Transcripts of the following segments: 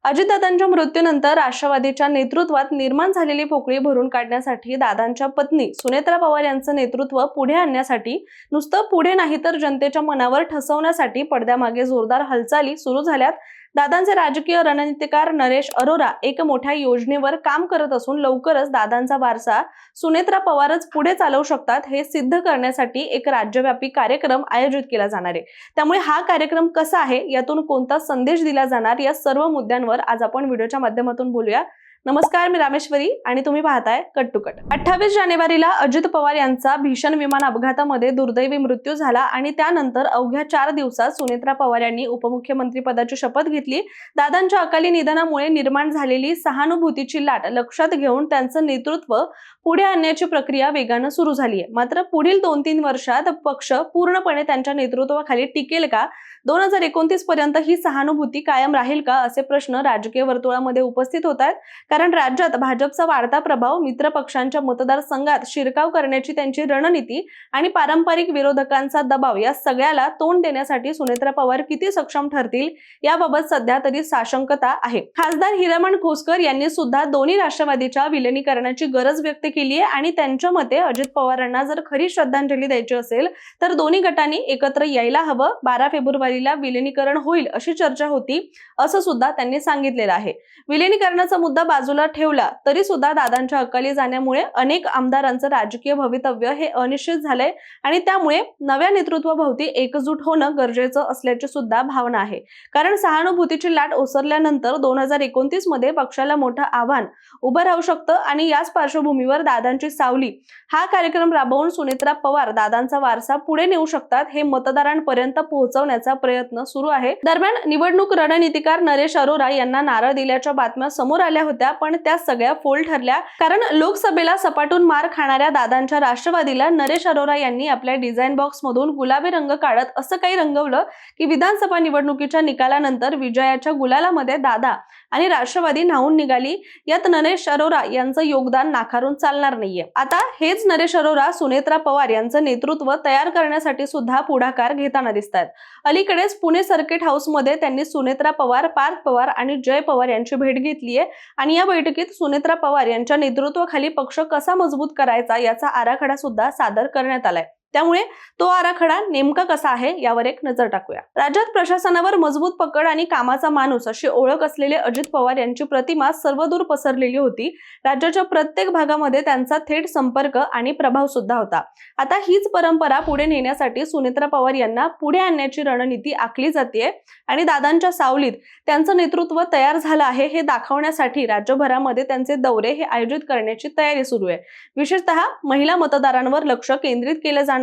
अजितदादांच्या मृत्यूनंतर राष्ट्रवादीच्या नेतृत्वात निर्माण झालेली पोकळी भरून काढण्यासाठी दादांच्या पत्नी सुनेत्रा पवार यांचं नेतृत्व पुढे आणण्यासाठी, नुसतं पुढे नाही तर जनतेच्या मनावर ठसवण्यासाठी पडद्यामागे जोरदार हालचाली सुरू झाल्यात. दादांचे राजकीय रणनीतिकार नरेश अरोरा एक मोठ्या योजनेवर काम करत असून लवकरच दादांचा वारसा सुनेत्रा पवारच पुढे चालवू शकतात हे सिद्ध करण्यासाठी एक राज्यव्यापी कार्यक्रम आयोजित केला जाणार आहे. त्यामुळे हा कार्यक्रम कसा आहे, यातून कोणता संदेश दिला जाणार, या सर्व मुद्द्यांवर आज आपण व्हिडिओच्या माध्यमातून बोलूया. नमस्कार, मी रामेश्वरी आणि तुम्ही पाहताय कट टू कट. 28 जानेवारीला अजित पवार यांचा भीषण विमान अपघातामध्ये दुर्दैवी मृत्यू झाला आणि त्यानंतर अवघ्या 4 दिवसात सुनेत्रा पवार यांनी उपमुख्यमंत्री पदाची शपथ घेतली. दादांच्या अकाली निधनामुळे निर्माण झालेली सहानुभूतीची लाट लक्षात घेऊन त्यांचं नेतृत्व पुढे आणण्याची प्रक्रिया वेगानं सुरू झाली आहे. मात्र पुढील 2-3 वर्षात पक्ष पूर्णपणे त्यांच्या नेतृत्वाखाली टिकेल का, 2029 पर्यंत ही सहानुभूती कायम राहील का, असे प्रश्न राजकीय वर्तुळामध्ये उपस्थित होत आहेत. कारण राज्यात भाजपचा वाढता प्रभाव, मित्र पक्षांच्या मतदारसंघात शिरकाव करण्याची त्यांची रणनीती आणि पारंपरिक विरोधकांचा दबाव, या सगळ्याला तोंड देण्यासाठी सुनेत्रा पवार किती सक्षम ठरतील याबाबत सध्या तरी साशंकता आहे. खासदार हिरामण खोसकर यांनी सुद्धा दोन्ही राष्ट्रवादीच्या विलिनीकरणाची गरज व्यक्त केली आहे आणि त्यांच्या मते अजित पवारांना जर खरी श्रद्धांजली द्यायची असेल तर दोन्ही गटांनी एकत्र यायला हवं. 12 फेब्रुवारीला विलिनीकरण होईल अशी चर्चा होती असं सुद्धा त्यांनी सांगितलेलं आहे. विलिनीकरणाचा मुद्दा बाजूला ठेवला तरी सुद्धा दादांच्या अकाली जाण्यामुळे अनेक आमदारांचं राजकीय भवितव्य हे अनिश्चित झालंय आणि त्यामुळे नव्या नेतृत्वाभोवती एकजूट होणं गरजेचं असल्याची सुद्धा भावना आहे. कारण सहानुभूतीची लाट ओसरल्यानंतर 2029 मध्ये पक्षाला मोठं आव्हान उभं राहू शकतं आणि याच पार्श्वभूमीवर दादांची सावली हा कार्यक्रम राबवून सुनेत्रा पवार दादांचा वारसा पुढे नेऊ शकतात हे मतदारांपर्यंत पोहोचवण्याचा प्रयत्न सुरू आहे. दरम्यान निवडणूक रणनीतिकार नरेश अरोरा यांना नारळ दिल्याच्या बातम्या समोर आल्या होत्या, पण त्या सगळ्या फोल ठरल्या. कारण लोकसभेला सपाटून मार खाणाऱ्या दादांच्या राष्ट्रवादीला नरेश अरोरा यांनी आपल्या डिझाईन बॉक्स मधून गुलाबी रंग काढत असं काही रंगवलं की विधानसभा निवडणुकीच्या निकालानंतर विजयाच्या गुलालामध्ये दादा आणि राष्ट्रवादी न्हावून निघाली. यात नरेश अरोरा यांचं योगदान नाकारून चालणार नाहीये. आता हेच नरेश अरोरा सुनेत्रा पवार यांचं नेतृत्व तयार करण्यासाठी सुद्धा पुढाकार घेताना दिसतात. अलीकडेच पुणे सर्किट हाऊस मध्ये त्यांनी सुनेत्रा पवार, पार्थ पवार आणि जय पवार यांची भेट घेतली आहे आणि या बैठकीत सुनेत्रा पवार यांच्या नेतृत्वाखाली पक्ष कसा मजबूत करायचा याचा आराखडा सुद्धा सादर करण्यात आलाय. त्यामुळे तो आराखडा नेमका कसा आहे यावर एक नजर टाकूया. राज्यात प्रशासनावर मजबूत पकड आणि कामाचा माणूस अशी ओळख असलेले अजित पवार यांची प्रतिमा सर्वदूर पसरलेली होती. राज्याच्या प्रत्येक भागामध्ये त्यांचा थेट संपर्क आणि प्रभाव सुद्धा होता. आता हीच परंपरा पुढे नेण्यासाठी सुनेत्रा पवार यांना पुढे आणण्याची रणनीती आखली जाते आणि दादांच्या सावलीत त्यांचं नेतृत्व तयार झालं आहे हे दाखवण्यासाठी राज्यभरामध्ये त्यांचे दौरे हे आयोजित करण्याची तयारी सुरू आहे. विशेषतः महिला मतदारांवर लक्ष केंद्रित केले जाणारे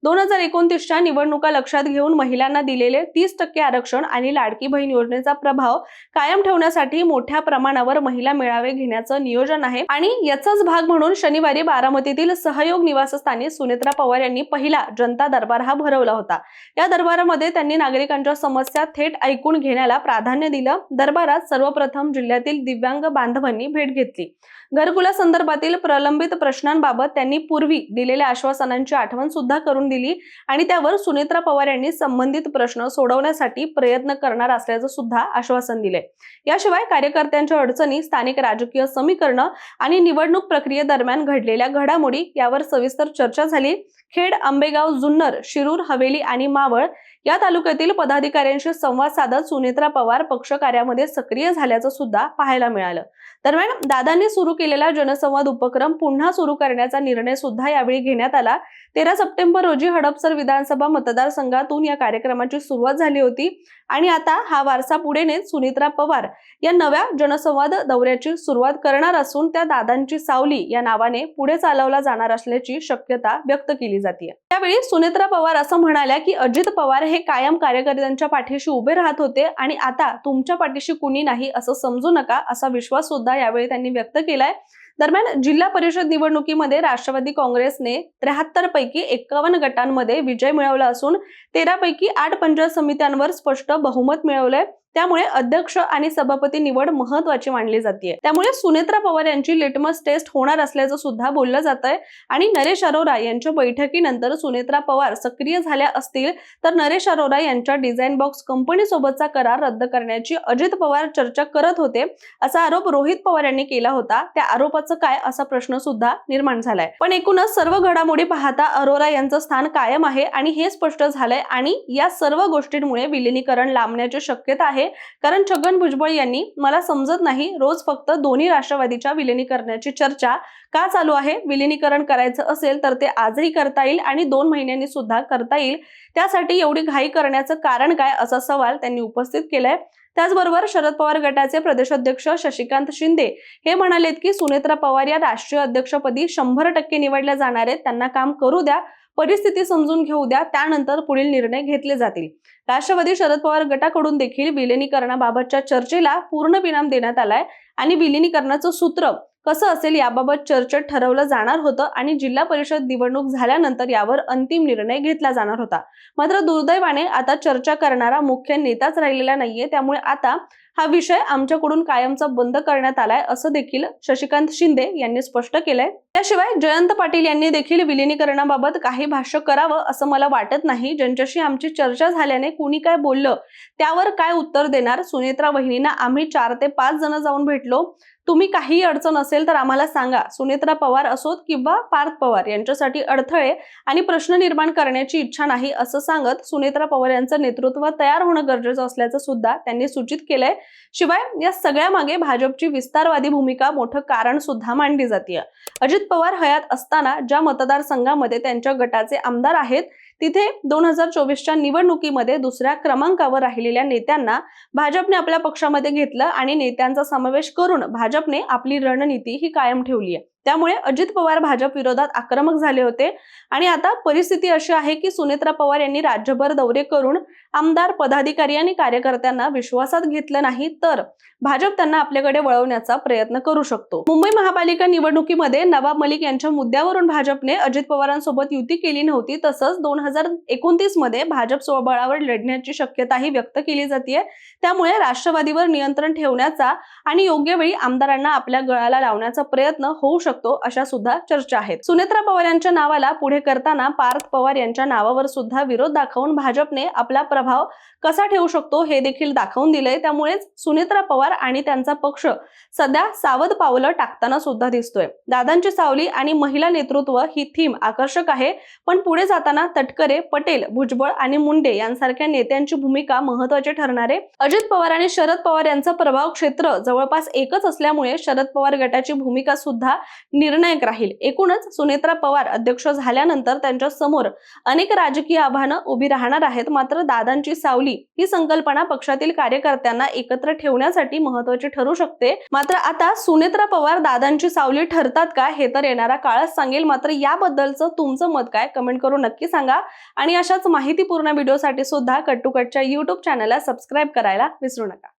2029च्या निवडणुका लक्षात घेऊन महिलांना दिलेले 30% आरक्षण आणि लाडकी बहीण योजनेचा प्रभाव कायम ठेवण्यासाठी मोठ्या प्रमाणावर महिला मेळावे घेण्याचं नियोजन आहे आणि याचाच भाग म्हणून शनिवारी बारामतीतील सहयोग निवासस्थानी सुनेत्रा पवार यांनी पहिला जनता दरबार हा भरवला होता. या दरबारामध्ये त्यांनी नागरिकांच्या समस्या थेट ऐकून घेण्याला प्राधान्य दिलं. दरबारात सर्वप्रथम जिल्ह्यातील दिव्यांग बांधवांनी भेट घेतली. घरकुलासंदर्भातील प्रलंबित प्रश्नांबाबत त्यांनी पूर्वी दिलेल्या आश्वासनांची आठवण सुद्धा करून दिली आणि त्यावर सुनेत्रा पवार यांनी संबंधित प्रश्न सोडवण्यासाठी प्रयत्न करणार असल्याचं सुद्धा आश्वासन दिले. याशिवाय कार्यकर्त्यांच्या अडचणी, स्थानिक राजकीय समीकरणं आणि निवडणूक प्रक्रियेदरम्यान घडलेल्या घडामोडी यावर सविस्तर चर्चा झाली. खेड, आंबेगाव, जुन्नर, शिरूर, हवेली आणि मावळ या तालुक्यातील पदाधिकाऱ्यांशी संवाद साधत सुनेत्रा पवार पक्ष कार्यामध्ये सक्रिय झाल्याचं सुद्धा पाहायला मिळालं. दरम्यान दादांनी सुरू केलेला जनसंवाद उपक्रम पुन्हा सुरू करण्याचा निर्णय सुद्धा यावेळी घेण्यात आला. 13 सप्टेंबर रोजी हडपसर विधानसभा मतदारसंघातून या कार्यक्रमाची सुरुवात झाली होती आणि आता हा वारसा पुढे नेत सुनेत्रा पवार या नव्या जनसंवाद दौऱ्याची सुरुवात करणार असून त्या दादांची सावली या नावाने पुढे चालवला जाणार असल्याची शक्यता व्यक्त केली जाते. त्यावेळी सुनेत्रा पवार असं म्हणाल्या की अजित पवार हे कायम कार्यकर्त्यांच्या पाठीशी उभे राहत होते आणि आता तुमच्या पाठीशी कुणी नाही असं समजू नका, असा विश्वास सुद्धा यावेळी त्यांनी व्यक्त केलाय. दरम्यान जिल्हा परिषद निवडणुकीमध्ये राष्ट्रवादी काँग्रेसने 73 पैकी 51 गटांमध्ये विजय मिळवला असून 13 पैकी 8 पंचायत समित्यांवर स्पष्ट बहुमत मिळवलंय. त्यामुळे अध्यक्ष आणि सभापती निवड महत्त्वाची मानली जाते। त्यामुळे सुनेत्रा पवार यांची लिटमस टेस्ट होणार असल्याचं सुद्धा बोललं जातंय आणि नरेश अरोरा यांच्या बैठकीनंतर सुनेत्रा पवार सक्रिय झाल्या असतील तर नरेश अरोरा यांच्या डिझाइन बॉक्स कंपनी सोबतचा करार रद्द करण्याची अजित पवार चर्चा करत होते असा आरोप रोहित पवार यांनी केला होता। त्या आरोपाचं काय असा प्रश्न सुद्धा निर्माण झालाय। पण एकूणच सर्व घडामोडी पाहता अरोरा यांचं स्थान कायम आहे आणि हे स्पष्ट झालंय आणि या सर्व गोष्टींमुळे विलीनीकरण लांबण्याची शक्यता आहे। कारण छगन भुजबळ यांनी मला समजत नाही रोज फक्त दोन्ही राष्ट्रवादीच्या विलीनीकरणाची चर्चा का चालू आहे। विलीनीकरण करायचं असेल तर ते आजही करता येईल आणि 2 महिन्यांनी सुद्धा करता येईल, त्यासाठी एवढी घाई करण्याचं कारण काय असा सवाल त्यांनी उपस्थित केलाय। त्याचबरोबर शरद पवार गटाचे प्रदेशाध्यक्ष शशिकांत शिंदे हे म्हणालेत की सुनेत्रा पवार या राष्ट्रीय अध्यक्षपदी 100% निवडल्या जाणार आहेत, त्यांना काम करू द्या, परिस्थिती समजून घेऊ द्या, त्यानंतर पुढील निर्णय घेतले जातील। राष्ट्रवादी शरद पवार गटाकडून देखील विलीनीकरणाबाबतच्या चर्चेला पूर्ण विराम देण्यात आलाय आणि विलीनीकरणाचं सूत्र कसं असेल याबाबत चर्चेत ठरवलं जाणार होतं आणि जिल्हा परिषद निवडणूक झाल्यानंतर यावर अंतिम निर्णय घेतला जाणार होता। मात्र दुर्दैवाने आता चर्चा करणारा मुख्य नेताच राहिलेला नाहीये, त्यामुळे आता हा विषय आमच्याकडून कायमचा बंद करण्यात आलाय असं देखील शशिकांत शिंदे यांनी स्पष्ट केलंय। त्याशिवाय जयंत पाटील यांनी देखील विलीनीकरणाबाबत काही भाष्य करावं असं मला वाटत नाही। ज्यांच्याशी आमची चर्चा झाल्याने कुणी काय बोललं त्यावर काय उत्तर देणार। सुनेत्रा वहिनींना आम्ही 4 ते 5 जण जाऊन भेटलो, तुम्ही काही अडचण असेल तर आम्हाला सांगा। सुनेत्रा पवार असोत किंवा पार्थ पवार यांच्यासाठी अडथळे आणि प्रश्न निर्माण करण्याची इच्छा नाही असं सांगत सुनेत्रा पवार यांचं नेतृत्व तयार होणं गरजेचं असल्याचं सुद्धा त्यांनी सूचित केलंय। शिवाय या सगळ्या मागे भाजपची विस्तारवादी भूमिका मोठं कारण सुद्धा मांडली जाते। अजित पवार हयात असताना ज्या मतदारसंघामध्ये त्यांच्या गटाचे आमदार आहेत तिथे 2024च्या निवडणुकीमध्ये दुसऱ्या क्रमांकावर राहिलेल्या नेत्यांना भाजपने आपल्या पक्षामध्ये घेतलं आणि नेत्यांचा समावेश करून भाजपने आपली रणनीती ही कायम ठेवली आहे। त्यामुळे अजित पवार भाजप विरोधात आक्रमक झाले होते आणि आता परिस्थिती अशी आहे की सुनेत्रा पवार यांनी राज्यभर दौरे करून आमदार, पदाधिकारी आणि कार्यकर्त्यांना विश्वासात घेतलं नाही तर भाजप त्यांना आपल्याकडे वळवण्याचा प्रयत्न करू शकतो। मुंबई महापालिका निवडणुकीमध्ये नवाब मलिक यांच्या मुद्द्यावरून भाजपने अजित पवारांसोबत युती केली नव्हती, तसंच 2029 मध्ये भाजप स्वबळावर लढण्याची शक्यताही व्यक्त केली जाते। त्यामुळे राष्ट्रवादीवर नियंत्रण ठेवण्याचा आणि योग्य वेळी आमदारांना आपल्या गळाला लावण्याचा प्रयत्न होऊ शकतो अशा सुद्धा चर्चा आहेत। सुनेत्रा पवार यांच्या नावाला पुढे करताना पार्थ पवार यांच्या नावावर सुद्धा विरोध दाखवून भाजपने आपला प्रभाव कसा ठेवू शकतो हे देखील दाखवून दिलंय। त्यामुळे सुनेत्रा पवार आणि त्यांचा पक्ष सध्या सावध पावलं टाकताना सुद्धा दिसतोय। दादांची सावली आणि महिला नेतृत्व ही थीम आकर्षक आहे, पण पुढे जाताना तटकरे, पटेल, भुजबळ आणि मुंडे यांसारख्या नेत्यांची भूमिका महत्त्वाची ठरणार आहे। अजित पवार आणि शरद पवार यांचं प्रभाव क्षेत्र जवळपास एकच असल्यामुळे शरद पवार गटाची भूमिका सुद्धा निर्णायक राहील। एकूणच सुनेत्रा पवार अध्यक्ष झाल्यानंतर त्यांच्या समोर अनेक राजकीय आव्हानं उभी राहणार आहेत। मात्र दादांची सावली ही संकल्पना पक्षातील कार्यकर्त्यांना एकत्र ठेवण्यासाठी महत्त्वाची ठरू शकते। मात्र आता सुनेत्रा पवार दादांची सावली ठरतात का हे तर येणारा काळच सांगेल। मात्र याबद्दलचं तुमचं मत काय कमेंट करून नक्की सांगा आणि अशाच माहितीपूर्ण व्हिडिओसाठी सुद्धा कट टू कटच्या YouTube चॅनलला सबस्क्राईब करायला विसरू नका।